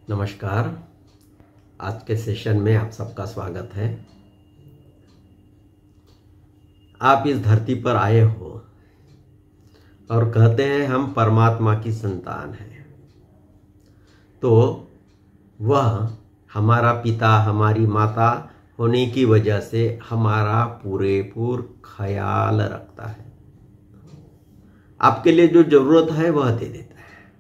नमस्कार। आज के सेशन में आप सबका स्वागत है। आप इस धरती पर आए हो और कहते हैं हम परमात्मा की संतान हैं, तो वह हमारा पिता हमारी माता होने की वजह से हमारा पूरेपूर ख्याल रखता है। आपके लिए जो जरूरत है वह दे देता है,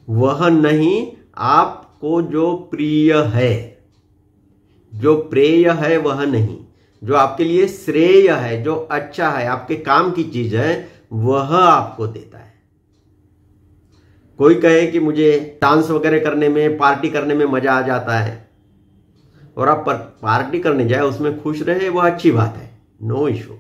वह नहीं आपको जो प्रिय है, जो प्रेय है वह नहीं, जो आपके लिए श्रेय है, जो अच्छा है, आपके काम की चीज है, वह आपको देता है। कोई कहे कि मुझे डांस वगैरह करने में, पार्टी करने में मजा आ जाता है, और आप पार्टी करने जाए उसमें खुश रहे, वह अच्छी बात है, नो इशू।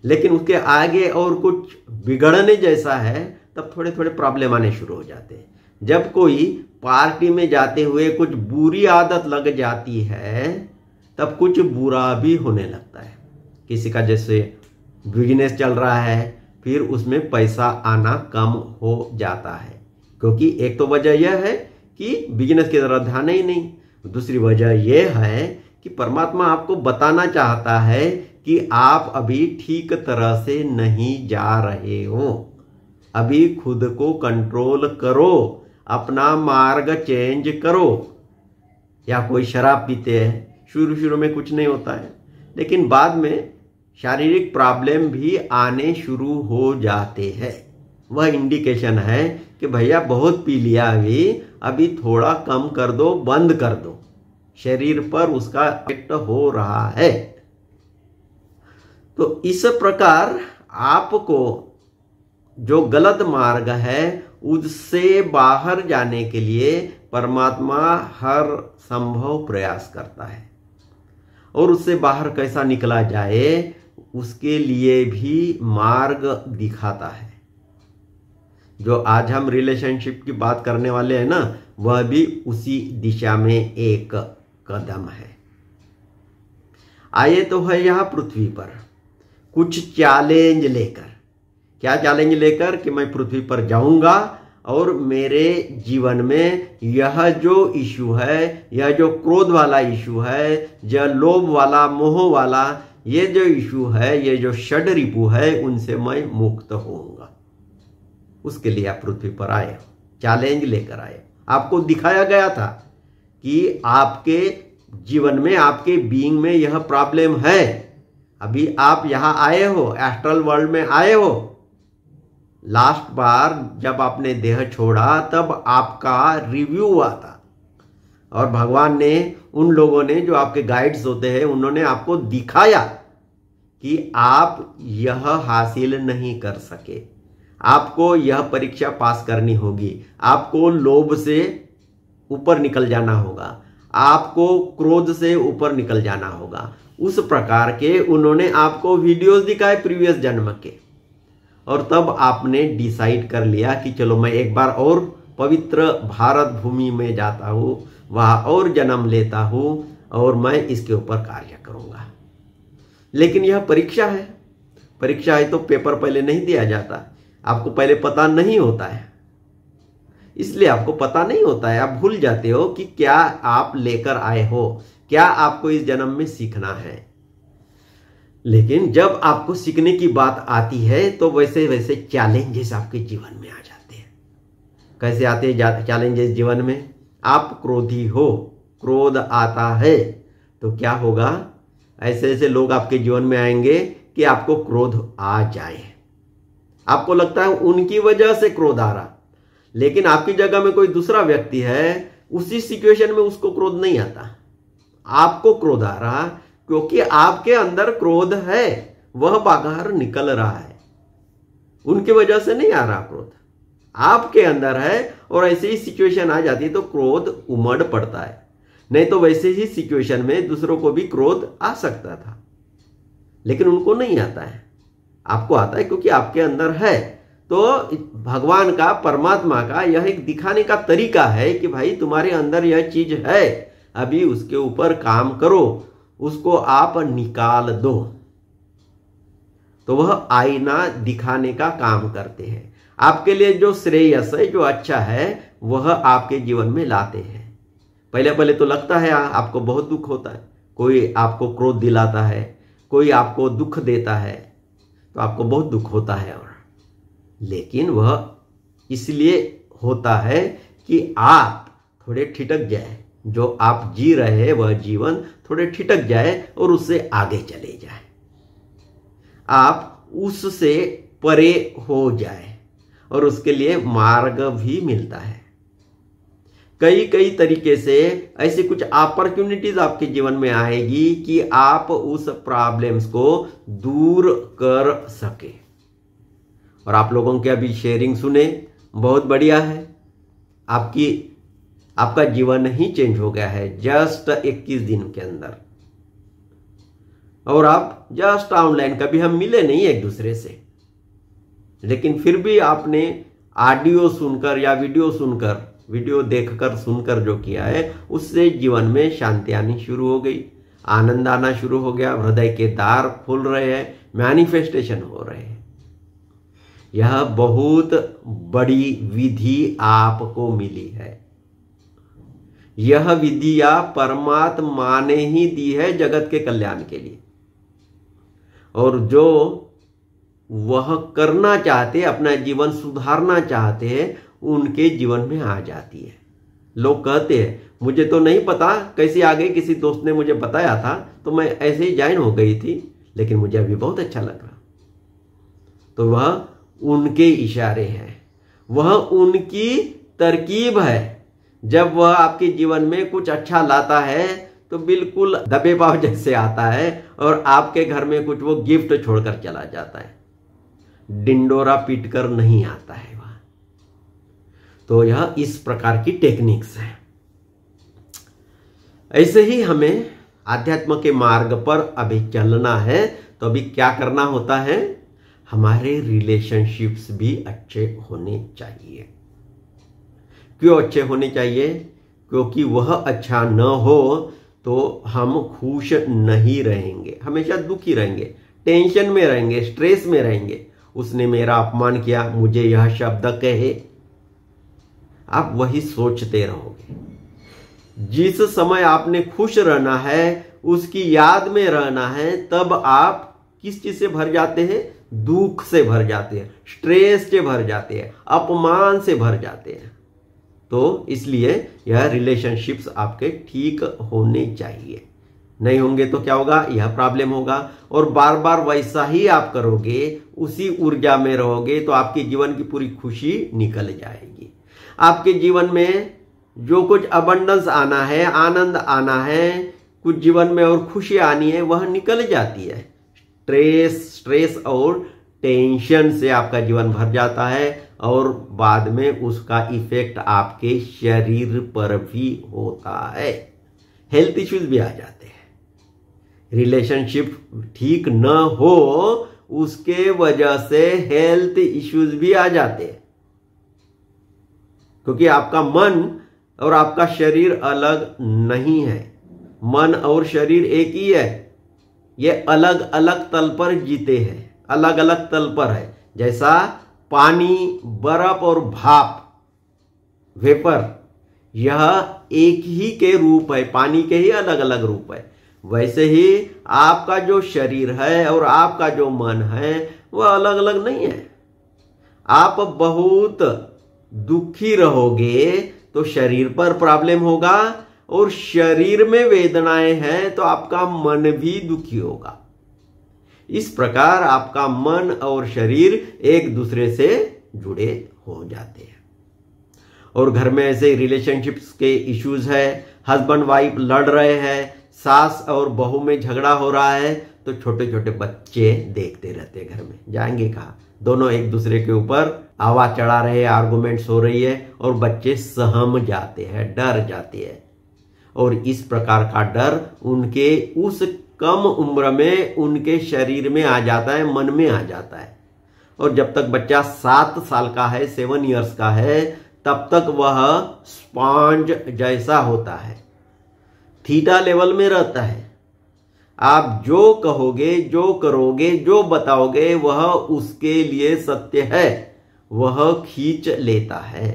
लेकिन उसके आगे और कुछ बिगड़ने जैसा है तब थोड़े थोड़े प्रॉब्लम आने शुरू हो जाते हैं। जब कोई पार्टी में जाते हुए कुछ बुरी आदत लग जाती है तब कुछ बुरा भी होने लगता है। किसी का जैसे बिजनेस चल रहा है, फिर उसमें पैसा आना कम हो जाता है, क्योंकि एक तो वजह यह है कि बिजनेस की तरफ ध्यान ही नहीं, दूसरी वजह यह है कि परमात्मा आपको बताना चाहता है कि आप अभी ठीक तरह से नहीं जा रहे हो, अभी खुद को कंट्रोल करो, अपना मार्ग चेंज करो। या कोई शराब पीते हैं, शुरू शुरू में कुछ नहीं होता है, लेकिन बाद में शारीरिक प्रॉब्लम भी आने शुरू हो जाते हैं। वह इंडिकेशन है कि भैया बहुत पी लिया, अभी थोड़ा कम कर दो, बंद कर दो, शरीर पर उसका इफेक्ट हो रहा है। तो इस प्रकार आपको जो गलत मार्ग है उससे बाहर जाने के लिए परमात्मा हर संभव प्रयास करता है, और उससे बाहर कैसा निकला जाए उसके लिए भी मार्ग दिखाता है। जो आज हम रिलेशनशिप की बात करने वाले हैं ना, वह भी उसी दिशा में एक कदम है। आए तो है यहां पृथ्वी पर कुछ चैलेंज लेकर। क्या चैलेंज लेकर? कि मैं पृथ्वी पर जाऊंगा और मेरे जीवन में यह जो इशू है, यह जो क्रोध वाला इशू है, यह लोभ वाला, मोह वाला, ये जो इशू है, ये जो षड रिपु है, उनसे मैं मुक्त होऊंगा। उसके लिए आप पृथ्वी पर आए, चैलेंज लेकर आए। आपको दिखाया गया था कि आपके जीवन में, आपके बीइंग में यह प्रॉब्लम है। अभी आप यहां आए हो, एस्ट्रल वर्ल्ड में आए हो। लास्ट बार जब आपने देह छोड़ा तब आपका रिव्यू हुआ था, और भगवान ने, उन लोगों ने जो आपके गाइड्स होते हैं, उन्होंने आपको दिखाया कि आप यह हासिल नहीं कर सके, आपको यह परीक्षा पास करनी होगी, आपको लोभ से ऊपर निकल जाना होगा, आपको क्रोध से ऊपर निकल जाना होगा। उस प्रकार के उन्होंने आपको वीडियोस दिखाए प्रीवियस जन्म के, और तब आपने डिसाइड कर लिया कि चलो मैं एक बार और पवित्र भारत भूमि में जाता हूं, वहां और जन्म लेता हूं, और मैं इसके ऊपर कार्य करूंगा। लेकिन यह परीक्षा है। परीक्षा है तो पेपर पहले नहीं दिया जाता, आपको पहले पता नहीं होता है, इसलिए आपको पता नहीं होता है। आप भूल जाते हो कि क्या आप लेकर आए हो, क्या आपको इस जन्म में सीखना है। लेकिन जब आपको सीखने की बात आती है तो वैसे वैसे चैलेंजेस आपके जीवन में आ जाते हैं। कैसे आते हैं चैलेंजेस जीवन में? आप क्रोधी हो, क्रोध आता है तो क्या होगा? ऐसे ऐसे लोग आपके जीवन में आएंगे कि आपको क्रोध आ जाए। आपको लगता है उनकी वजह से क्रोध आ रहा, लेकिन आपकी जगह में कोई दूसरा व्यक्ति है, उसी सिचुएशन में उसको क्रोध नहीं आता, आपको क्रोध आ रहा, क्योंकि आपके अंदर क्रोध है, वह बाहर निकल रहा है। उनकी वजह से नहीं आ रहा क्रोध, आपके अंदर है, और ऐसे ही सिचुएशन आ जाती है तो क्रोध उमड़ पड़ता है। नहीं तो वैसे ही सिचुएशन में दूसरों को भी क्रोध आ सकता था, लेकिन उनको नहीं आता है, आपको आता है क्योंकि आपके अंदर है। तो भगवान का, परमात्मा का यह एक दिखाने का तरीका है कि भाई तुम्हारे अंदर यह चीज है, अभी उसके ऊपर काम करो, उसको आप निकाल दो। तो वह आईना दिखाने का काम करते हैं। आपके लिए जो श्रेयस है, जो अच्छा है, वह आपके जीवन में लाते हैं। पहले पहले तो लगता है आपको बहुत दुख होता है, कोई आपको क्रोध दिलाता है, कोई आपको दुख देता है, तो आपको बहुत दुख होता है। और लेकिन वह इसलिए होता है कि आप थोड़े ठिठक जाए, जो आप जी रहे हैं वह जीवन थोड़े ठिठक जाए और उससे आगे चले जाए, आप उससे परे हो जाए, और उसके लिए मार्ग भी मिलता है। कई कई तरीके से ऐसी कुछ अपॉर्चुनिटीज आपके जीवन में आएगी कि आप उस प्रॉब्लम्स को दूर कर सके। और आप लोगों के अभी शेयरिंग सुने, बहुत बढ़िया है। आपका जीवन ही चेंज हो गया है जस्ट 21 दिन के अंदर। और आप जस्ट ऑनलाइन, कभी हम मिले नहीं एक दूसरे से, लेकिन फिर भी आपने ऑडियो सुनकर या वीडियो देखकर सुनकर जो किया है, उससे जीवन में शांति आनी शुरू हो गई, आनंद आना शुरू हो गया, हृदय के द्वार खुल रहे हैं, मैनिफेस्टेशन हो रहे हैं। यह बहुत बड़ी विधि आपको मिली है। यह विधिया परमात्मा ने ही दी है जगत के कल्याण के लिए, और जो वह करना चाहते, अपना जीवन सुधारना चाहते हैं, उनके जीवन में आ जाती है। लोग कहते हैं मुझे तो नहीं पता कैसे आ गई, किसी दोस्त ने मुझे बताया था तो मैं ऐसे ही ज्वाइन हो गई थी, लेकिन मुझे अभी बहुत अच्छा लग रहा। तो वह उनके इशारे हैं, वह उनकी तरकीब है। जब वह आपके जीवन में कुछ अच्छा लाता है तो बिल्कुल दबे पाव जैसे आता है, और आपके घर में कुछ वो गिफ्ट छोड़कर चला जाता है, डिंडोरा पीट कर नहीं आता है वह। तो यह इस प्रकार की टेक्निक्स है। ऐसे ही हमें आध्यात्म के मार्ग पर अभी चलना है, तो अभी क्या करना होता है, हमारे रिलेशनशिप्स भी अच्छे होने चाहिए। क्यों अच्छे होने चाहिए? क्योंकि वह अच्छा न हो तो हम खुश नहीं रहेंगे, हमेशा दुखी रहेंगे, टेंशन में रहेंगे, स्ट्रेस में रहेंगे। उसने मेरा अपमान किया, मुझे यह शब्द कहे, आप वही सोचते रहोगे। जिस समय आपने खुश रहना है, उसकी याद में रहना है, तब आप किस चीज से भर जाते हैं? दुख से भर जाते हैं, स्ट्रेस से भर जाते हैं, अपमान से भर जाते हैं। तो इसलिए यह रिलेशनशिप्स आपके ठीक होने चाहिए। नहीं होंगे तो क्या होगा? यह प्रॉब्लम होगा। और बार बार वैसा ही आप करोगे, उसी ऊर्जा में रहोगे, तो आपके जीवन की पूरी खुशी निकल जाएगी। आपके जीवन में जो कुछ अबंडेंस आना है, आनंद आना है, कुछ जीवन में और खुशी आनी है, वह निकल जाती है। स्ट्रेस और टेंशन से आपका जीवन भर जाता है, और बाद में उसका इफेक्ट आपके शरीर पर भी होता है, हेल्थ इश्यूज भी आ जाते हैं। रिलेशनशिप ठीक न हो, उसके वजह से हेल्थ इश्यूज भी आ जाते हैं, क्योंकि आपका मन और आपका शरीर अलग नहीं है। मन और शरीर एक ही है, ये अलग अलग तल पर जीते हैं, अलग अलग तल पर है। जैसा पानी, बर्फ और भाप, वेपर, यह एक ही के रूप है, पानी के ही अलग अलग रूप है। वैसे ही आपका जो शरीर है और आपका जो मन है वह अलग अलग नहीं है। आप बहुत दुखी रहोगे तो शरीर पर प्रॉब्लम होगा, और शरीर में वेदनाएं हैं तो आपका मन भी दुखी होगा। इस प्रकार आपका मन और शरीर एक दूसरे से जुड़े हो जाते हैं। और घर में ऐसे रिलेशनशिप्स के इश्यूज है, हस्बैंड वाइफ लड़ रहे हैं, सास और बहू में झगड़ा हो रहा है, तो छोटे छोटे बच्चे देखते रहते हैं घर में, जाएंगे कहाँ? दोनों एक दूसरे के ऊपर आवाज चढ़ा रहे हैं, आर्गुमेंट्स हो रही है, और बच्चे सहम जाते हैं, डर जाते हैं। और इस प्रकार का डर उनके उस कम उम्र में उनके शरीर में आ जाता है, मन में आ जाता है। और जब तक बच्चा 7 साल का है, 7 इयर्स का है, तब तक वह स्पॉन्ज जैसा होता है, थीटा लेवल में रहता है। आप जो कहोगे, जो करोगे, जो बताओगे, वह उसके लिए सत्य है, वह खींच लेता है।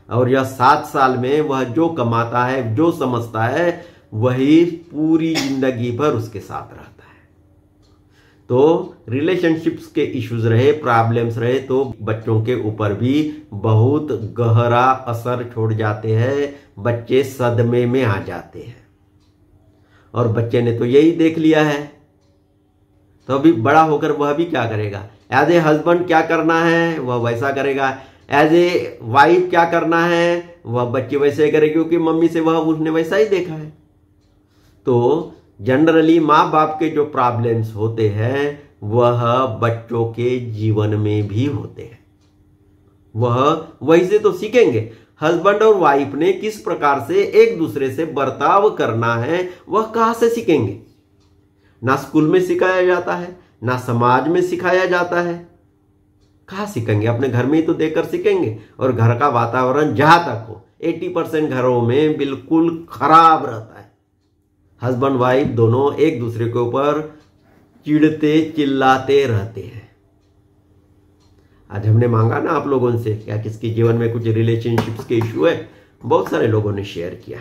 और यह 7 साल में वह जो कमाता है, जो समझता है, वही पूरी जिंदगी भर उसके साथ रहता है। तो रिलेशनशिप्स के इश्यूज रहे, प्रॉब्लम्स रहे, तो बच्चों के ऊपर भी बहुत गहरा असर छोड़ जाते हैं। बच्चे सदमे में आ जाते हैं, और बच्चे ने तो यही देख लिया है, तो अभी बड़ा होकर वह भी क्या करेगा? एज ए हस्बैंड क्या करना है वह वैसा करेगा, एज ए वाइफ क्या करना है वह बच्चे वैसे करेगी, क्योंकि मम्मी से वह उसने वैसा ही देखा है। तो जनरली माँ बाप के जो प्रॉब्लम्स होते हैं वह बच्चों के जीवन में भी होते हैं। वह वही से तो सीखेंगे। हस्बैंड और वाइफ ने किस प्रकार से एक दूसरे से बर्ताव करना है वह कहां से सीखेंगे? ना स्कूल में सिखाया जाता है, ना समाज में सिखाया जाता है। कहां सीखेंगे? अपने घर में ही तो देखकर सीखेंगे। और घर का वातावरण जहां तक हो, 80% घरों में बिल्कुल खराब रहता है। हस्बैंड वाइफ दोनों एक दूसरे के ऊपर चिढ़ते चिल्लाते रहते हैं। आज हमने मांगा ना आप लोगों से, क्या किसके जीवन में कुछ रिलेशनशिप्स के इशू है? बहुत सारे लोगों ने शेयर किया।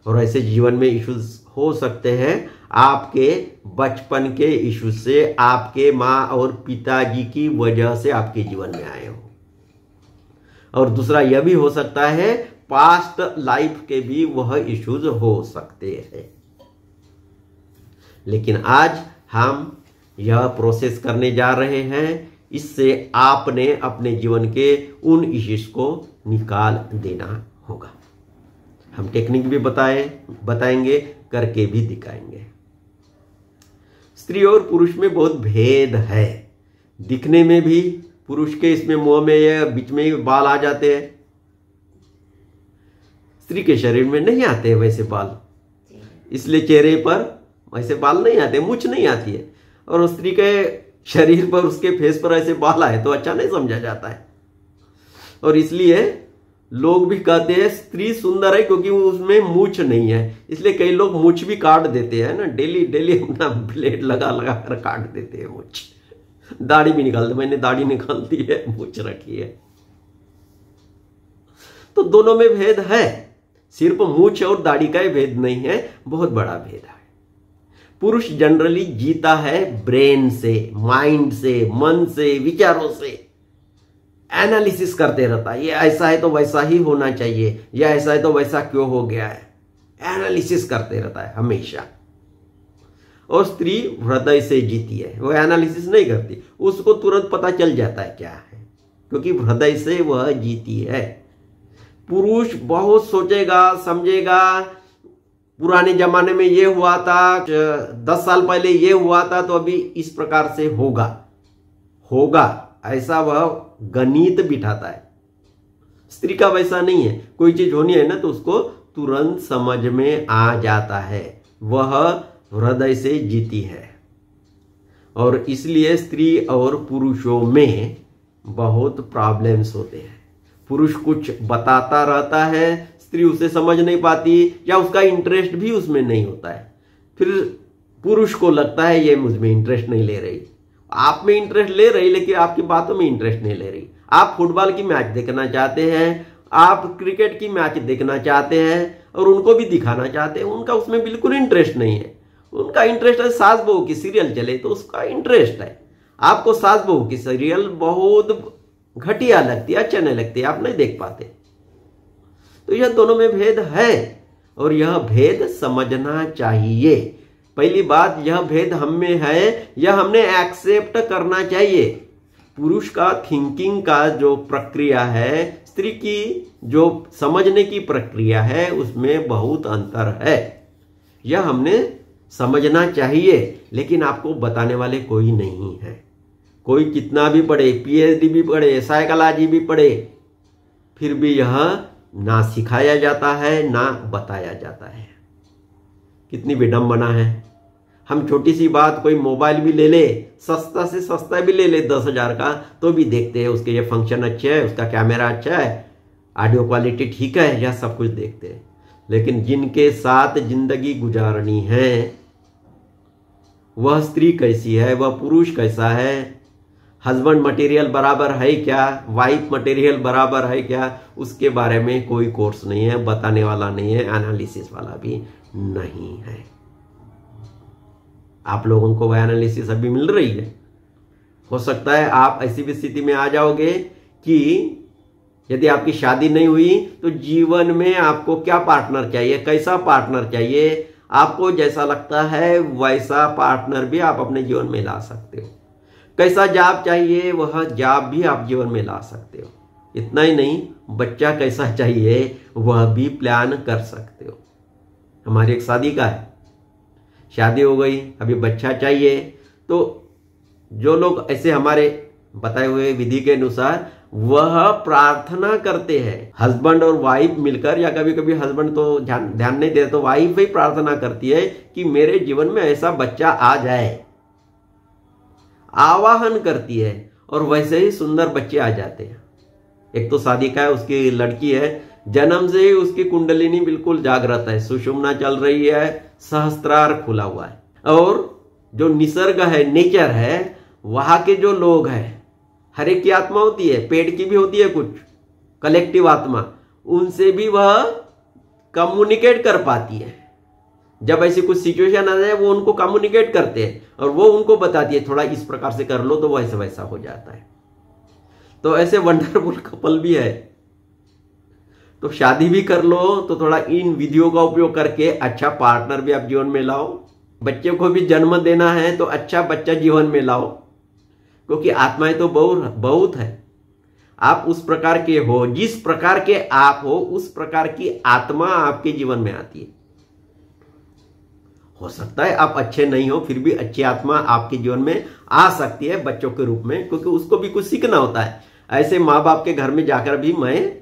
और ऐसे जीवन में इश्यूज हो सकते हैं आपके बचपन के इश्यूज से, आपके माँ और पिताजी की वजह से आपके जीवन में आए हो। और दूसरा यह भी हो सकता है पास्ट लाइफ के भी वह इश्यूज हो सकते हैं। लेकिन आज हम यह प्रोसेस करने जा रहे हैं, इससे आपने अपने जीवन के उन इश्यूज को निकाल देना होगा। हम टेक्निक भी बताएंगे, करके भी दिखाएंगे। स्त्री और पुरुष में बहुत भेद है। दिखने में भी पुरुष के इसमें मुंह में या बीच में ही बाल आ जाते हैं, स्त्री के शरीर में नहीं आते वैसे बाल, इसलिए चेहरे पर वैसे बाल नहीं आते, मूंछ नहीं आती है। और स्त्री के शरीर पर, उसके फेस पर ऐसे बाल आए तो अच्छा नहीं समझा जाता है। और इसलिए लोग भी कहते हैं स्त्री सुंदर है क्योंकि उसमें मूंछ नहीं है। इसलिए कई लोग मूंछ भी काट देते हैं ना, डेली डेली अपना ब्लेड लगा लगा कर काट देते हैं मूंछ। दाढ़ी भी निकालते, मैंने दाढ़ी निकाल दी है, मूंछ रखी है। तो दोनों में भेद है, सिर्फ मूंछ और दाढ़ी का ही भेद नहीं है, बहुत बड़ा भेद है। पुरुष जनरली जीता है ब्रेन से, माइंड से, मन से, विचारों से। एनालिसिस करते रहता है, ये ऐसा है तो वैसा ही होना चाहिए, या ऐसा है तो वैसा क्यों हो गया है। एनालिसिस करते रहता है हमेशा। और स्त्री हृदय से जीती है, वो एनालिसिस नहीं करती, उसको तुरंत पता चल जाता है क्या है, क्योंकि हृदय से वह जीती है। पुरुष बहुत सोचेगा, समझेगा, पुराने जमाने में ये हुआ था, 10 साल पहले ये हुआ था, तो अभी इस प्रकार से होगा ऐसा वह गणित बिठाता है। स्त्री का वैसा नहीं है, कोई चीज होनी है ना तो उसको तुरंत समझ में आ जाता है, वह हृदय से जीती है। और इसलिए स्त्री और पुरुषों में बहुत प्रॉब्लम्स होते हैं। पुरुष कुछ बताता रहता है, स्त्री उसे समझ नहीं पाती, या उसका इंटरेस्ट भी उसमें नहीं होता है। फिर पुरुष को लगता है ये मुझ में इंटरेस्ट नहीं ले रही, आप में इंटरेस्ट ले रही लेकिन आपकी बातों में इंटरेस्ट नहीं ले रही। आप फुटबॉल की मैच देखना चाहते हैं, आप क्रिकेट की मैच देखना चाहते हैं और उनको भी दिखाना चाहते हैं, उनका उसमें बिल्कुल इंटरेस्ट नहीं है। उनका इंटरेस्ट है सास बहू की सीरियल चले तो उसका इंटरेस्ट है। आपको सास बहू की सीरियल बहुत घटिया लगती है, अच्छा नहीं लगती, आप नहीं देख पाते। तो यह दोनों में भेद है और यह भेद समझना चाहिए। पहली बात, यह भेद हम में है, यह हमने एक्सेप्ट करना चाहिए। पुरुष का थिंकिंग का जो प्रक्रिया है, स्त्री की जो समझने की प्रक्रिया है, उसमें बहुत अंतर है। यह हमने समझना चाहिए, लेकिन आपको बताने वाले कोई नहीं है। कोई कितना भी पढ़े, पीएचडी भी पढ़े, साइकोलॉजी भी पढ़े, फिर भी यह ना सिखाया जाता है ना बताया जाता है। कितनी विडंबना है। हम छोटी सी बात, कोई मोबाइल भी ले ले, सस्ता से सस्ता भी ले ले 10,000 का, तो भी देखते हैं उसके ये फंक्शन अच्छे है, उसका कैमरा अच्छा है, ऑडियो क्वालिटी ठीक है, यह सब कुछ देखते हैं। लेकिन जिनके साथ जिंदगी गुजारनी है, वह स्त्री कैसी है, वह पुरुष कैसा है, हस्बैंड मटेरियल बराबर है क्या, वाइफ मटेरियल बराबर है क्या, उसके बारे में कोई कोर्स नहीं है, बताने वाला नहीं है, एनालिसिस वाला भी नहीं है। आप लोगों को वह एनालिसिस अभी मिल रही है। हो सकता है आप ऐसी भी स्थिति में आ जाओगे कि यदि आपकी शादी नहीं हुई तो जीवन में आपको क्या पार्टनर चाहिए, कैसा पार्टनर चाहिए, आपको जैसा लगता है वैसा पार्टनर भी आप अपने जीवन में ला सकते हो। कैसा जॉब चाहिए वह जॉब भी आप जीवन में ला सकते हो। इतना ही नहीं, बच्चा कैसा चाहिए वह भी प्लान कर सकते हो। हमारी एक शादी का है, शादी हो गई, अभी बच्चा चाहिए, तो जो लोग ऐसे हमारे बताए हुए विधि के अनुसार वह प्रार्थना करते हैं, हस्बैंड और वाइफ मिलकर, या कभी कभी हस्बैंड तो ध्यान नहीं देते तो वाइफ ही प्रार्थना करती है कि मेरे जीवन में ऐसा बच्चा आ जाए, आवाहन करती है, और वैसे ही सुंदर बच्चे आ जाते हैं। एक तो शादी का है, उसकी लड़की है, जन्म से ही उसकी कुंडलिनी बिल्कुल जागृत है, सुषुम्ना चल रही है, सहस्त्रार खुला हुआ है, और जो निसर्ग है, नेचर है, वहां के जो लोग हैं, हर एक की आत्मा होती है, पेड़ की भी होती है कुछ कलेक्टिव आत्मा, उनसे भी वह कम्युनिकेट कर पाती है। जब ऐसी कुछ सिचुएशन आ जाए वो उनको कम्युनिकेट करते हैं और वो उनको बताती है थोड़ा इस प्रकार से कर लो तो वैसा वैसा हो जाता है। तो ऐसे वंडरफुल कपल भी है। तो शादी भी कर लो तो थोड़ा इन विधियों का उपयोग करके अच्छा पार्टनर भी आप जीवन में लाओ। बच्चे को भी जन्म देना है तो अच्छा बच्चा जीवन में लाओ, क्योंकि आत्माएं तो बहुत है। आप उस प्रकार के हो, जिस प्रकार के आप हो उस प्रकार की आत्मा आपके जीवन में आती है। हो सकता है आप अच्छे नहीं हो, फिर भी अच्छी आत्मा आपके जीवन में आ सकती है बच्चों के रूप में, क्योंकि उसको भी कुछ सीखना होता है। ऐसे माँ बाप के घर में जाकर भी मैं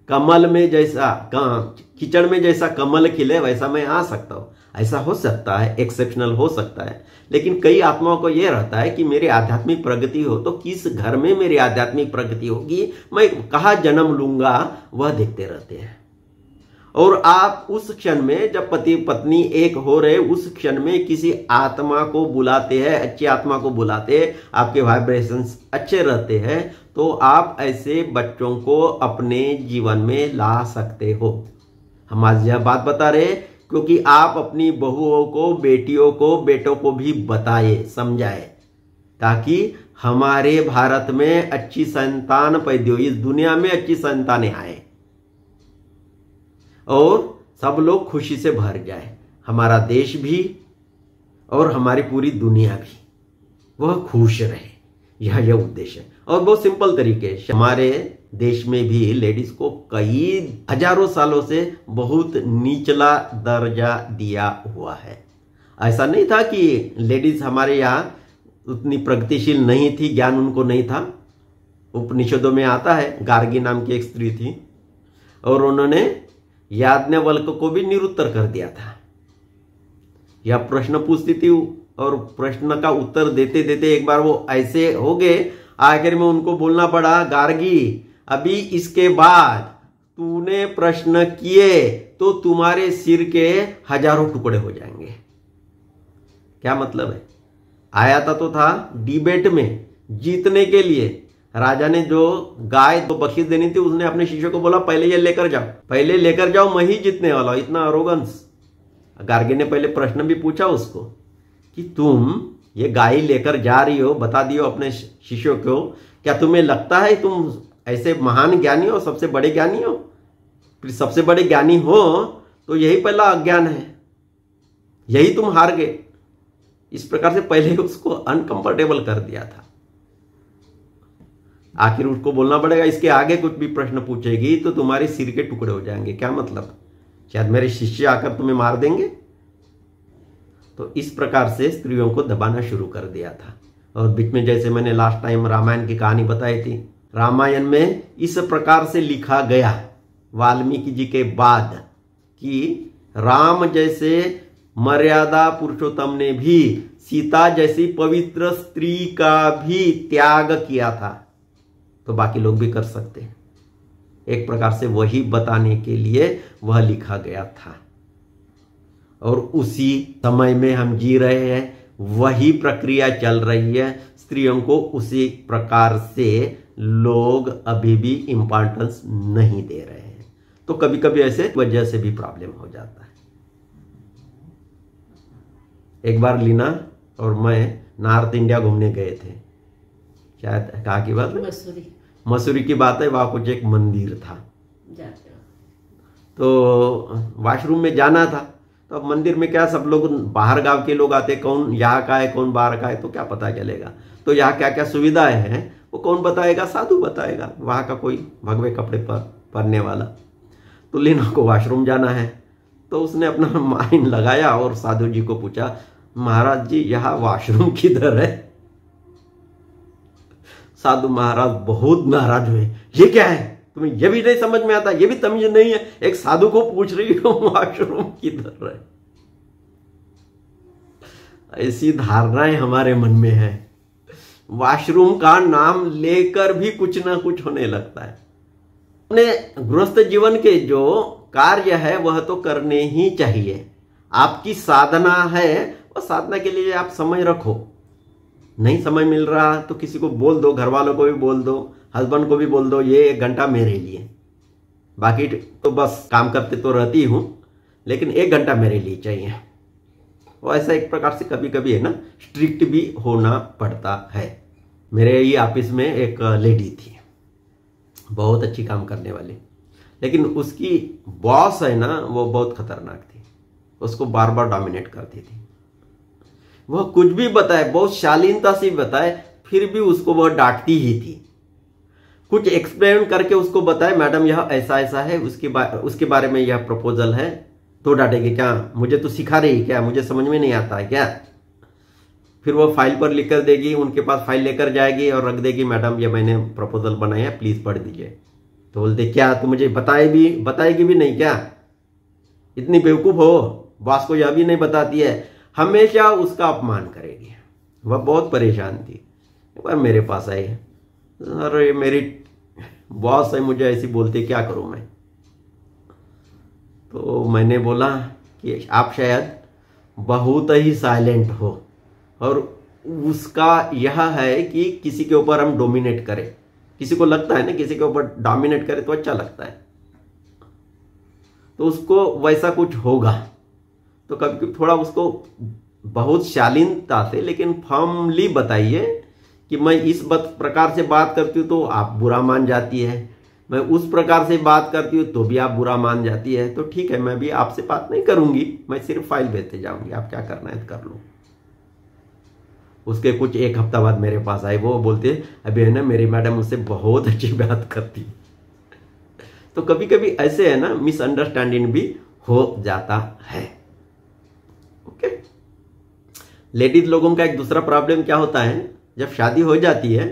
कमल में जैसा, कीचड़ में जैसा कमल खिले वैसा मैं आ सकता हूं, ऐसा हो सकता है, एक्सेप्शनल हो सकता है। लेकिन कई आत्माओं को यह रहता है कि मेरी आध्यात्मिक प्रगति हो तो किस घर में मेरी आध्यात्मिक प्रगति होगी, मैं कहाँ जन्म लूंगा, वह देखते रहते हैं। और आप उस क्षण में जब पति पत्नी एक हो रहे, उस क्षण में किसी आत्मा को बुलाते हैं, अच्छी आत्मा को बुलाते हैं, आपके वाइब्रेशंस अच्छे रहते हैं, तो आप ऐसे बच्चों को अपने जीवन में ला सकते हो। हम आज यह बात बता रहे क्योंकि आप अपनी बहुओं को, बेटियों को, बेटों को भी बताए, समझाए, ताकि हमारे भारत में अच्छी संतान पैदा हो, इस दुनिया में अच्छी संतानें आए और सब लोग खुशी से भर जाए, हमारा देश भी और हमारी पूरी दुनिया भी, वह खुश रहे। यह उद्देश्य है। और बहुत सिंपल तरीके से हमारे देश में भी लेडीज को कई हजारों सालों से बहुत निचला दर्जा दिया हुआ है। ऐसा नहीं था कि लेडीज हमारे यहाँ उतनी प्रगतिशील नहीं थी, ज्ञान उनको नहीं था। उपनिषदों में आता है, गार्गी नाम की एक स्त्री थी और उन्होंने याज्ञवल्क्य को भी निरुत्तर कर दिया था। यह प्रश्न पूछती थी और प्रश्न का उत्तर देते देते एक बार वो ऐसे हो गए, आखिर में उनको बोलना पड़ा, गार्गी अभी इसके बाद तूने प्रश्न किए तो तुम्हारे सिर के हजारों टुकड़े हो जाएंगे। क्या मतलब है? आया तो था डिबेट में जीतने के लिए। राजा ने जो गाय तो बख्शीश देनी थी, उसने अपने शिष्यों को बोला पहले ये लेकर जाओ, पहले लेकर जाओ, मैं ही जीतने वाला हूं। इतना अरोगंस। गार्गी ने पहले प्रश्न भी पूछा उसको कि तुम ये गाय लेकर जा रही हो, बता दियो अपने शिष्यों को, क्या तुम्हें लगता है तुम ऐसे महान ज्ञानी हो, सबसे बड़े ज्ञानी हो? फिर सबसे बड़े ज्ञानी हो तो यही पहला अज्ञान है, यही तुम हार गए। इस प्रकार से पहले उसको अनकंफर्टेबल कर दिया था। आखिर उसको बोलना पड़ेगा, इसके आगे कुछ भी प्रश्न पूछेगी तो तुम्हारे सिर के टुकड़े हो जाएंगे। क्या मतलब? शायद मेरे शिष्य आकर तुम्हें मार देंगे। तो इस प्रकार से स्त्रियों को दबाना शुरू कर दिया था। और बीच में जैसे मैंने लास्ट टाइम रामायण की कहानी बताई थी, रामायण में इस प्रकार से लिखा गया वाल्मीकि जी के बाद कि राम जैसे मर्यादा पुरुषोत्तम ने भी सीता जैसी पवित्र स्त्री का भी त्याग किया था, तो बाकी लोग भी कर सकते हैं। एक प्रकार से वही बताने के लिए वह लिखा गया था। और उसी समय में हम जी रहे हैं, वही प्रक्रिया चल रही है, स्त्रियों को उसी प्रकार से लोग अभी भी इंपॉर्टेंस नहीं दे रहे हैं। तो कभी कभी ऐसे वजह से भी प्रॉब्लम हो जाता है। एक बार लीना और मैं नॉर्थ इंडिया घूमने गए थे, शायद कहाँ की बात है, मसूरी की बात है। वहाँ कुछ एक मंदिर था, तो वॉशरूम में जाना था। तो अब मंदिर में क्या, सब लोग बाहर गांव के लोग आते, कौन यहाँ का है कौन बाहर का है, तो क्या पता चलेगा। तो यहाँ क्या क्या सुविधाएं हैं वो कौन बताएगा, साधु बताएगा, वहाँ का कोई भगवे कपड़े पहनने वाला। तो लीना को वॉशरूम जाना है, तो उसने अपना माइंड लगाया और साधु जी को पूछा, महाराज जी यहाँ वॉशरूम किधर है। साधु महाराज बहुत नाराज हुए, ये क्या है, तुम्हें ये भी नहीं समझ में आता, ये भी तमीज नहीं है, एक साधु को पूछ रही हो वॉशरूम किधर है। ऐसी धारणाएं हमारे मन में है, वॉशरूम का नाम लेकर भी कुछ ना कुछ होने लगता है। अपने गृहस्थ जीवन के जो कार्य है वह तो करने ही चाहिए। आपकी साधना है, और साधना के लिए आप समय रखो। नहीं समय मिल रहा तो किसी को बोल दो, घर वालों को भी बोल दो, हस्बैंड को भी बोल दो, ये 1 घंटा मेरे लिए। बाकी तो बस काम करते तो रहती हूं, लेकिन 1 घंटा मेरे लिए चाहिए। और ऐसा एक प्रकार से कभी कभी है ना, स्ट्रिक्ट भी होना पड़ता है। मेरे ही ऑफिस में एक लेडी थी, बहुत अच्छी काम करने वाली, लेकिन उसकी बॉस है ना वो बहुत खतरनाक थी, उसको बार बार डोमिनेट करती थी। वह कुछ भी बताए, बहुत शालीनता से बताए, फिर भी उसको वह डांटती ही थी। कुछ एक्सप्लेन करके उसको बताए, मैडम यह ऐसा ऐसा है, उसके बारे में यह प्रपोजल है, तो डांटेगी क्या, मुझे तो सिखा रही क्या, मुझे समझ में नहीं आता है क्या। फिर वो फाइल पर लिख कर देगी, उनके पास फाइल लेकर जाएगी और रख देगी, मैडम ये मैंने प्रपोजल बनाया है, प्लीज पढ़ दीजिए। तो बोलते क्या तू मुझे बताएगी भी नहीं क्या, इतनी बेवकूफ हो, बॉस को यह भी नहीं बताती है, हमेशा उसका अपमान करेगी। वह बहुत परेशान थी। एक बार मेरे पास आई, अरे मेरी बॉस है, मुझे ऐसी बोलती, क्या करूं मैं। तो मैंने बोला कि आप शायद बहुत ही साइलेंट हो, और उसका यह है कि किसी के ऊपर हम डोमिनेट करें। किसी को लगता है ना किसी के ऊपर डोमिनेट करें तो अच्छा लगता है, तो उसको वैसा कुछ होगा। तो कभी कभी थोड़ा उसको बहुत शालीनता से लेकिन फर्मली बताइए कि मैं इस प्रकार से बात करती हूँ तो आप बुरा मान जाती है, मैं उस प्रकार से बात करती हूँ तो भी आप बुरा मान जाती है, तो ठीक है मैं भी आपसे बात नहीं करूंगी, मैं सिर्फ फाइल भेजते जाऊंगी, आप क्या करना है कर लो। उसके कुछ 1 हफ्ता बाद मेरे पास आए, वो बोलते अभी है ना मेरी मैडम मुझसे बहुत अच्छी बात करती। तो कभी कभी ऐसे है ना मिसअंडरस्टैंडिंग भी हो जाता है। ओके, लेडीज लोगों का एक दूसरा प्रॉब्लम क्या होता है, जब शादी हो जाती है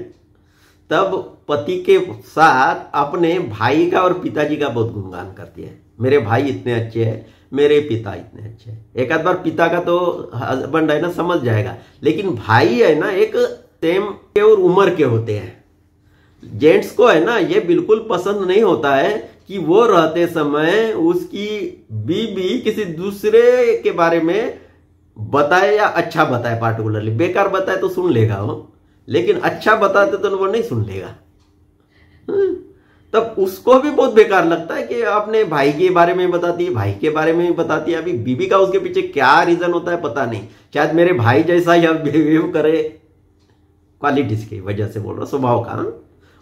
तब पति के साथ अपने भाई का और पिताजी का बहुत गुणगान करती है। मेरे भाई इतने अच्छे हैं, मेरे पिता इतने अच्छे हैं। एक आध बार पिता का तो हस्बैंड है ना समझ जाएगा, लेकिन भाई है ना एक सेम के और उम्र के होते हैं। जेंट्स को है ना ये बिल्कुल पसंद नहीं होता है कि वो रहते समय उसकी बीबी किसी दूसरे के बारे में बताए या अच्छा बताए, पार्टिकुलरली बेकार बताए तो सुन लेगा वो, लेकिन अच्छा बताते तो वो नहीं सुन लेगा। तब उसको भी बहुत बेकार लगता है कि आपने भाई के बारे में बताती है, भाई के बारे में बताती है। अभी बीबी का उसके पीछे क्या रीजन होता है पता नहीं, शायद मेरे भाई जैसा या बिहेव करे, क्वालिटीज की वजह से बोल रहा, स्वभाव का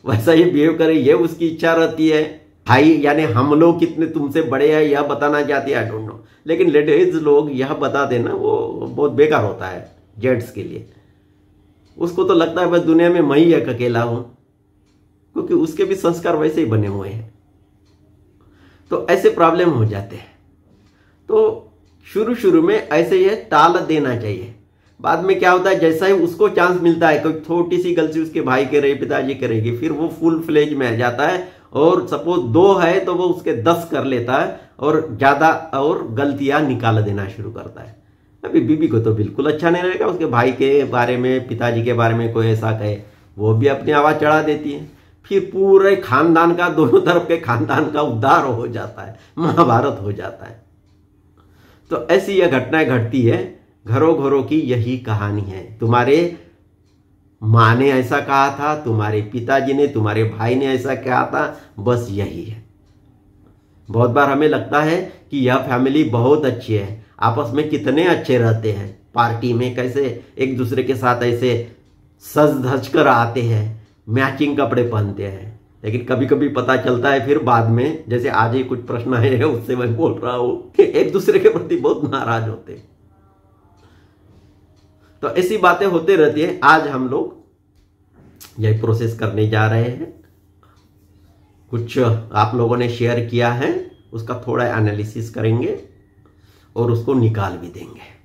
वैसा ये बिहेव करे, ये उसकी इच्छा रहती है। भाई यानी हम लोग कितने तुमसे बड़े हैं यह बताना चाहती है, आई डोंट नो, लेकिन लेडीज लोग यह बता देना वो बहुत बेकार होता है जेंट्स के लिए। उसको तो लगता है बस दुनिया में मैं ही एक अकेला हूं, क्योंकि उसके भी संस्कार वैसे ही बने हुए हैं। तो ऐसे प्रॉब्लम हो जाते हैं। तो शुरू में ऐसे ही टाल देना चाहिए। बाद में क्या होता है, जैसा ही उसको चांस मिलता है, कोई छोटी सी गलती उसके भाई के रही, पिताजी करेगी, फिर वो फुल फ्लेज में आ जाता है, और सपोज 2 है तो वो उसके 10 कर लेता है, और ज्यादा और गलतियां निकाल देना शुरू करता है। अभी बीबी को तो बिल्कुल अच्छा नहीं लगेगा, उसके भाई के बारे में, पिताजी के बारे में कोई ऐसा कहे, वो भी अपनी आवाज चढ़ा देती है। फिर पूरे खानदान का, दोनों तरफ के खानदान का उद्धार हो जाता है, महाभारत हो जाता है। तो ऐसी यह घटनाएं घटती है घरों घरों की यही कहानी है। तुम्हारे माँ ने ऐसा कहा था, तुम्हारे पिताजी ने, तुम्हारे भाई ने ऐसा कहा था, बस यही है। बहुत बार हमें लगता है कि यह फैमिली बहुत अच्छी है, आपस में कितने अच्छे रहते हैं, पार्टी में कैसे एक दूसरे के साथ ऐसे सज धज कर आते हैं, मैचिंग कपड़े पहनते हैं। लेकिन कभी कभी पता चलता है फिर बाद में, जैसे आज ही कुछ प्रश्न है उससे मैं बोल रहा हूं कि एक दूसरे के प्रति बहुत नाराज होते हैं। तो ऐसी बातें होते रहती है। आज हम लोग यही प्रोसेस करने जा रहे हैं। कुछ आप लोगों ने शेयर किया है, उसका थोड़ा एनालिसिस करेंगे और उसको निकाल भी देंगे।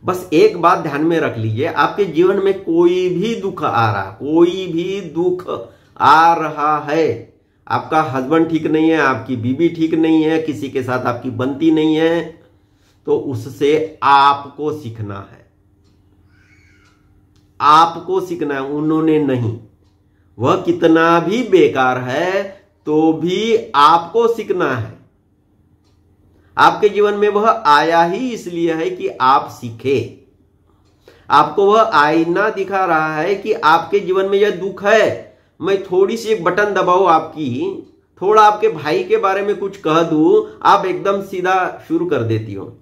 बस एक बात ध्यान में रख लीजिए, आपके जीवन में कोई भी दुख आ रहा, कोई भी दुख आ रहा है, आपका हस्बैंड ठीक नहीं है, आपकी बीवी ठीक नहीं है, किसी के साथ आपकी बनती नहीं है, तो उससे आपको सीखना है। आपको सीखना है, उन्होंने नहीं। वह कितना भी बेकार है तो भी आपको सीखना है। आपके जीवन में वह आया ही इसलिए है कि आप सीखे। आपको वह आईना दिखा रहा है कि आपके जीवन में यह दुख है। मैं थोड़ी सी एक बटन दबाऊं आपकी, थोड़ा आपके भाई के बारे में कुछ कह दूं, आप एकदम सीधा शुरू कर देती हो,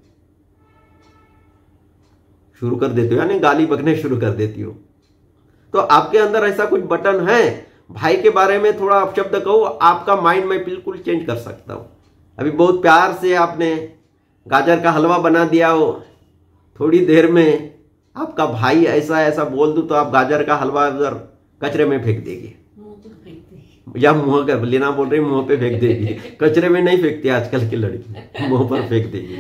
यानी गाली बकने शुरू कर देती हो। तो आपके अंदर ऐसा कुछ बटन है, भाई के बारे में थोड़ा अपशब्द कहो, आपका माइंड मैं बिल्कुल चेंज कर सकता हूं। अभी बहुत प्यार से आपने गाजर का हलवा बना दिया हो, थोड़ी देर में आपका भाई ऐसा ऐसा बोल दूं तो आप गाजर का हलवा उधर कचरे में फेंक देगी, या मुंह का लेना बोल रही, मुंह पे फेंक देगी। कचरे में नहीं फेंकती आजकल की लड़की, मुंह पर फेंक देगी।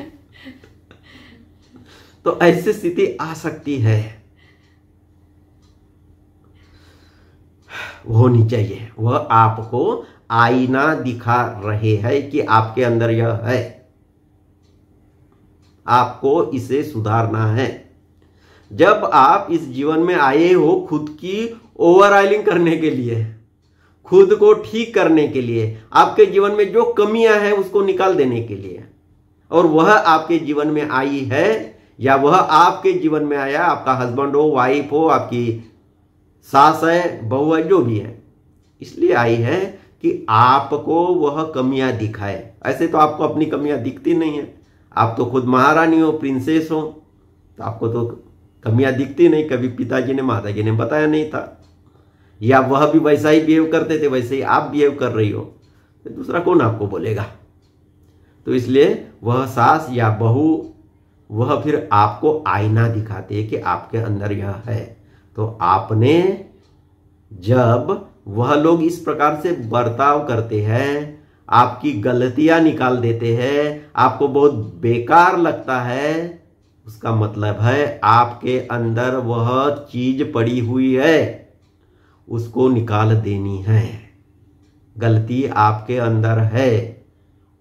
तो ऐसी स्थिति आ सकती है, होनी चाहिए। वह आपको आईना दिखा रहे हैं कि आपके अंदर यह है, आपको इसे सुधारना है। जब आप इस जीवन में आए हो खुद की ओवर ऑयलिंग करने के लिए, खुद को ठीक करने के लिए, आपके जीवन में जो कमियां हैं उसको निकाल देने के लिए, और वह आपके जीवन में आई है या वह आपके जीवन में आया, आपका हस्बैंड हो, वाइफ हो, आपकी सास है, बहू है, जो भी है, इसलिए आई है कि आपको वह कमियां दिखाए। ऐसे तो आपको अपनी कमियां दिखती नहीं है, आप तो खुद महारानी हो, प्रिंसेस हो, तो आपको तो कमियां दिखती नहीं। कभी पिताजी ने, माताजी ने बताया नहीं था, या वह भी वैसा ही बिहेव करते थे, वैसे ही आप बिहेव कर रही हो, तो दूसरा कौन आपको बोलेगा। तो इसलिए वह सास या बहू, वह फिर आपको आईना दिखाते हैं कि आपके अंदर यह है। तो आपने जब वह लोग इस प्रकार से बर्ताव करते हैं, आपकी गलतियां निकाल देते हैं, आपको बहुत बेकार लगता है, उसका मतलब है आपके अंदर वह चीज पड़ी हुई है, उसको निकाल देनी है। गलती आपके अंदर है,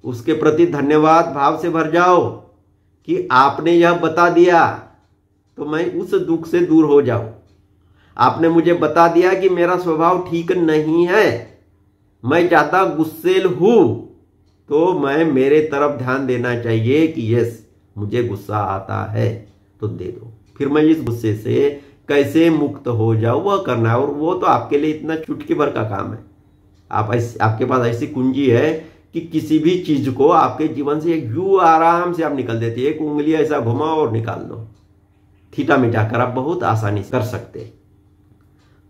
उसके प्रति धन्यवाद भाव से भर जाओ कि आपने यह बता दिया तो मैं उस दुख से दूर हो जाऊं। आपने मुझे बता दिया कि मेरा स्वभाव ठीक नहीं है, मैं ज्यादा गुस्सेल हूं, तो मैं मेरे तरफ ध्यान देना चाहिए कि यस, मुझे गुस्सा आता है तो दे दो, फिर मैं इस गुस्से से कैसे मुक्त हो जाऊं वह करना है। और वो तो आपके लिए इतना चुटकी भर का काम है। आपके पास ऐसी कुंजी है कि किसी भी चीज को आपके जीवन से यूं आराम से आप निकल देते, एक उंगली ऐसा घुमाओ और निकाल दो, थीटा मिटाकर आप बहुत आसानी से कर सकते।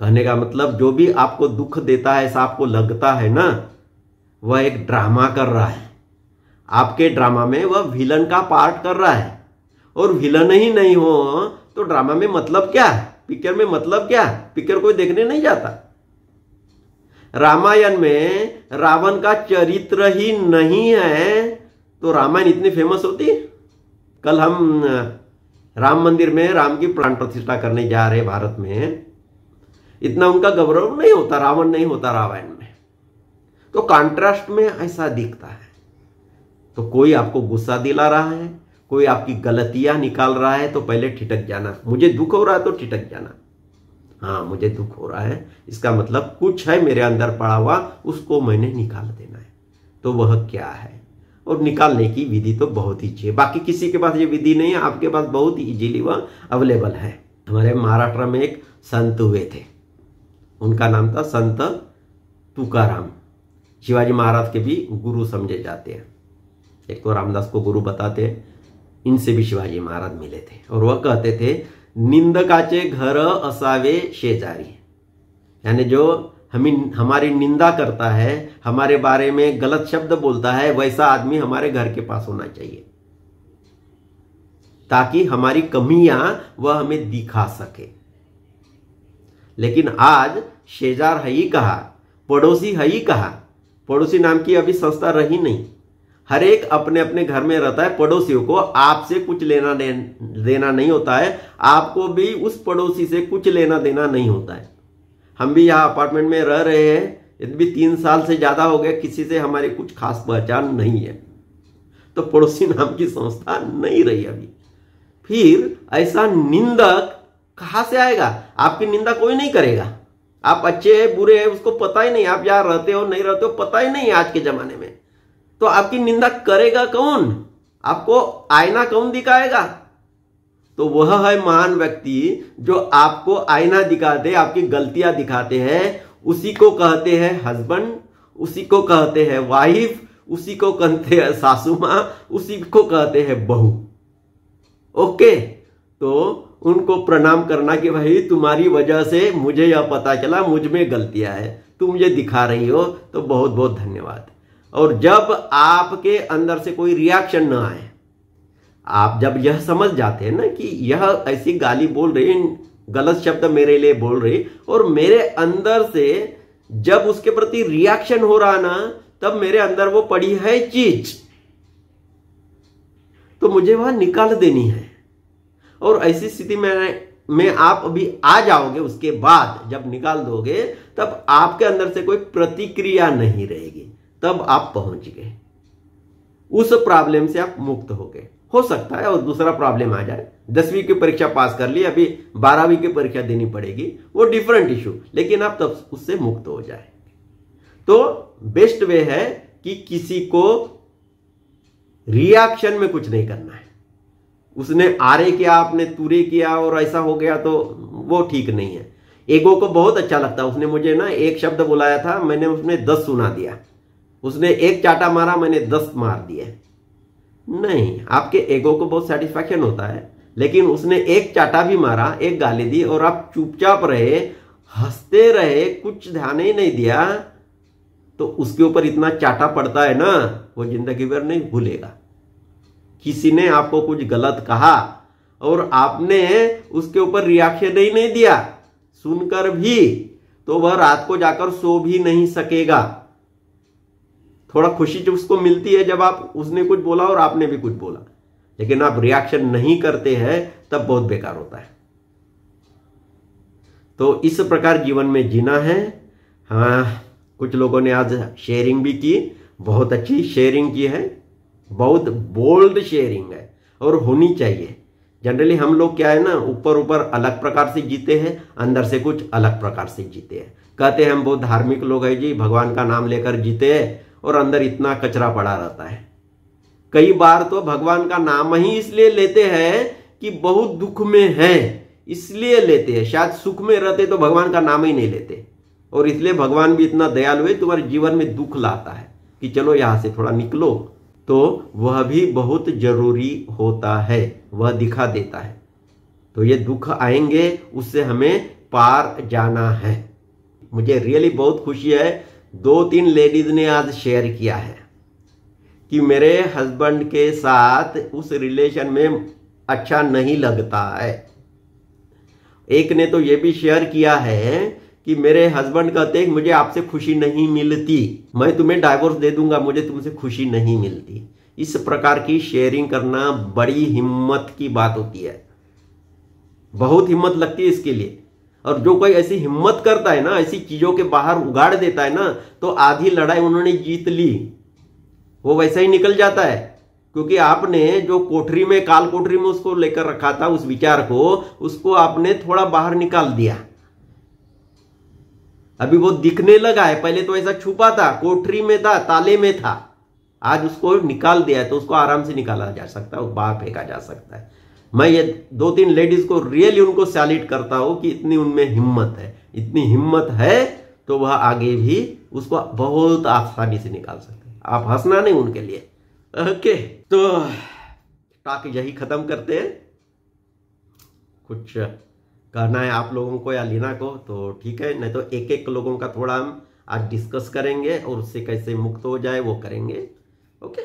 कहने का मतलब, जो भी आपको दुख देता है, ऐसा आपको लगता है ना, वह एक ड्रामा कर रहा है। आपके ड्रामा में वह विलन का पार्ट कर रहा है, और विलन ही नहीं हो तो ड्रामा में मतलब क्या है, पिक्चर में मतलब क्या है, पिक्चर कोई देखने नहीं जाता। रामायण में रावण का चरित्र ही नहीं है तो रामायण इतनी फेमस होती है। कल हम राम मंदिर में राम की प्राण प्रतिष्ठा करने जा रहे भारत में, इतना उनका गौरव नहीं होता, रावण नहीं होता रामायण में। तो कॉन्ट्रास्ट में ऐसा दिखता है। तो कोई आपको गुस्सा दिला रहा है, कोई आपकी गलतियां निकाल रहा है, तो पहले ठिठक जाना। मुझे दुख हो रहा है तो ठिठक जाना, हाँ मुझे दुख हो रहा है, इसका मतलब कुछ है मेरे अंदर पड़ा हुआ, उसको मैंने निकाल देना है। तो वह क्या है? और निकालने की विधि तो बहुत ही अच्छी है। बाकी किसी के पास ये विधि नहीं है, आपके पास बहुत ही इजीली वह अवेलेबल है। हमारे महाराष्ट्र में एक संत हुए थे, उनका नाम था संत तुकाराम। शिवाजी महाराज के भी गुरु समझे जाते हैं। एक तो रामदास को गुरु बताते हैं, इनसे भी शिवाजी महाराज मिले थे और वह कहते थे निंदकाचे घर असावे शेजारी, यानी जो हमारी निंदा करता है, हमारे बारे में गलत शब्द बोलता है, वैसा आदमी हमारे घर के पास होना चाहिए, ताकि हमारी कमियां वह हमें दिखा सके। लेकिन आज शेजार है ही कहा, पड़ोसी है ही कहा। पड़ोसी नाम की अभी संस्था रही नहीं। हर एक अपने अपने घर में रहता है। पड़ोसियों को आपसे कुछ लेना देना नहीं होता है, आपको भी उस पड़ोसी से कुछ लेना देना नहीं होता है। हम भी यहाँ अपार्टमेंट में रह रहे हैं, यदि भी 3 साल से ज्यादा हो गया, किसी से हमारी कुछ खास पहचान नहीं है, तो पड़ोसी नाम की संस्था नहीं रही अभी। फिर ऐसा निंदक कहां से आएगा? आपकी निंदा कोई नहीं करेगा। आप अच्छे है बुरे है उसको पता ही नहीं, आप जहां रहते हो नहीं रहते हो पता ही नहीं आज के जमाने में, तो आपकी निंदा करेगा कौन? आपको आईना कौन दिखाएगा? तो वह है महान व्यक्ति जो आपको आईना दिखाते, आपकी गलतियां दिखाते हैं। उसी को कहते हैं हस्बैंड, उसी को कहते हैं वाइफ, उसी को कहते हैं सासू मां, उसी को कहते हैं बहू। ओके, तो उनको प्रणाम करना कि भाई तुम्हारी वजह से मुझे यह पता चला मुझ में गलतियां है, तुम मुझे दिखा रही हो, तो बहुत बहुत धन्यवाद। और जब आपके अंदर से कोई रिएक्शन ना आए, आप जब यह समझ जाते हैं ना कि यह ऐसी गाली बोल रही, गलत शब्द मेरे लिए बोल रही, और मेरे अंदर से जब उसके प्रति रिएक्शन हो रहा ना, तब मेरे अंदर वो पड़ी है चीज, तो मुझे वह निकाल देनी है। और ऐसी स्थिति में आप अभी आ जाओगे, उसके बाद जब निकाल दोगे तब आपके अंदर से कोई प्रतिक्रिया नहीं रहेगी, तब आप पहुंच गए, उस प्रॉब्लम से आप मुक्त हो गए। हो सकता है और दूसरा प्रॉब्लम आ जाए, 10वीं की परीक्षा पास कर ली, अभी 12वीं की परीक्षा देनी पड़ेगी, वो डिफरेंट इशू, लेकिन आप तब उससे मुक्त हो जाए। तो बेस्ट वे है कि किसी को रिएक्शन में कुछ नहीं करना है। उसने आरे किया, आपने तुरे किया और ऐसा हो गया, तो वो ठीक नहीं है। एगो को बहुत अच्छा लगता है, उसने मुझे ना एक शब्द बुलाया था, मैंने उसमें 10 सुना दिया, उसने एक चाटा मारा, मैंने 10 मार दिए। नहीं, आपके एगो को बहुत सेटिस्फैक्शन होता है, लेकिन उसने एक चाटा भी मारा, एक गाली दी, और आप चुपचाप रहे, हंसते रहे, कुछ ध्यान ही नहीं दिया, तो उसके ऊपर इतना चाटा पड़ता है ना, वो जिंदगी भर नहीं भूलेगा। किसी ने आपको कुछ गलत कहा और आपने उसके ऊपर रिएक्शन ही नहीं दिया, सुनकर भी, तो वह रात को जाकर सो भी नहीं सकेगा। थोड़ा खुशी जो उसको मिलती है जब आप, उसने कुछ बोला और आपने भी कुछ बोला, लेकिन आप रिएक्शन नहीं करते हैं, तब बहुत बेकार होता है। तो इस प्रकार जीवन में जीना है। हाँ, कुछ लोगों ने आज शेयरिंग भी की, बहुत अच्छी शेयरिंग की है, बहुत बोल्ड शेयरिंग है और होनी चाहिए। जनरली हम लोग क्या है ना, ऊपर ऊपर अलग प्रकार से जीते हैं, अंदर से कुछ अलग प्रकार से जीते हैं। कहते हैं हम बहुत धार्मिक लोग हैं जी, भगवान का नाम लेकर जीते हैं, और अंदर इतना कचरा पड़ा रहता है। कई बार तो भगवान का नाम ही इसलिए लेते हैं कि बहुत दुख में है, इसलिए लेते हैं। शायद सुख में रहते तो भगवान का नाम ही नहीं लेते, और इसलिए भगवान भी इतना दयालु है, तुम्हारे जीवन में दुख लाता है कि चलो यहां से थोड़ा निकलो, तो वह भी बहुत जरूरी होता है, वह दिखा देता है। तो ये दुख आएंगे, उससे हमें पार जाना है। मुझे रियली बहुत खुशी है, 2-3 लेडीज ने आज शेयर किया है कि मेरे हस्बैंड के साथ उस रिलेशन में अच्छा नहीं लगता है। एक ने तो ये भी शेयर किया है कि मेरे हस्बैंड कहते हैं मुझे आपसे खुशी नहीं मिलती, मैं तुम्हें डाइवोर्स दे दूंगा, मुझे तुमसे खुशी नहीं मिलती। इस प्रकार की शेयरिंग करना बड़ी हिम्मत की बात होती है, बहुत हिम्मत लगती है इसके लिए। और जो कोई ऐसी हिम्मत करता है ना, ऐसी चीजों के बाहर उगाड़ देता है ना, तो आधी लड़ाई उन्होंने जीत ली, वो वैसा ही निकल जाता है। क्योंकि आपने जो कोठरी में, काल कोठरी में उसको लेकर रखा था, उस विचार को, उसको आपने थोड़ा बाहर निकाल दिया। अभी वो दिखने लगा है, पहले तो ऐसा छुपा था, कोठरी में था, ताले में था, आज उसको निकाल दिया है तो उसको आराम से निकाला जा सकता है, बाहर फेंका जा सकता है। मैं ये 2-3 लेडीज को रियली उनको सैल्यूट करता हूं कि इतनी उनमें हिम्मत है, इतनी हिम्मत है तो वह आगे भी उसको बहुत आसानी से निकाल सकते हैं। आप हंसना नहीं उनके लिए। ओके, तो टॉक यही खत्म करते हैं। कुछ कहना है आप लोगों को या लीना को तो ठीक है, नहीं तो एक एक लोगों का थोड़ा हम आज डिस्कस करेंगे और उससे कैसे मुक्त हो जाए वो करेंगे। ओके,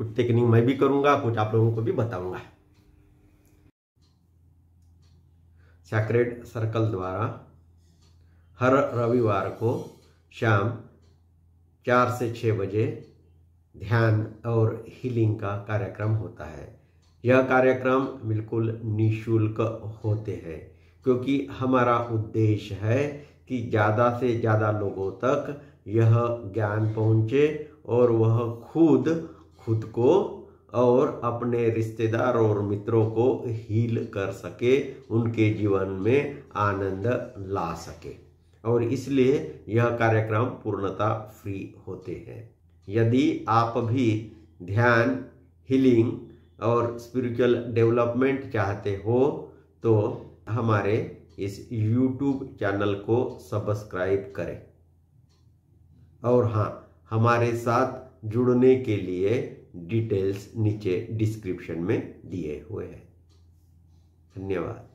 कुछ टेक्निक मैं भी करूंगा, कुछ आप लोगों को भी बताऊंगा। सैक्रेड सर्कल द्वारा हर रविवार को शाम 4 से 6 बजे ध्यान और हीलिंग का कार्यक्रम होता है। यह कार्यक्रम बिल्कुल निःशुल्क होते हैं, क्योंकि हमारा उद्देश्य है कि ज़्यादा से ज़्यादा लोगों तक यह ज्ञान पहुँचे और वह खुद को और अपने रिश्तेदार और मित्रों को हील कर सके, उनके जीवन में आनंद ला सके। और इसलिए यह कार्यक्रम पूर्णतः फ्री होते हैं। यदि आप भी ध्यान, हीलिंग और स्पिरिचुअल डेवलपमेंट चाहते हो तो हमारे इस YouTube चैनल को सब्सक्राइब करें। और हाँ, हमारे साथ जुड़ने के लिए डिटेल्स नीचे डिस्क्रिप्शन में दिए हुए हैं। धन्यवाद।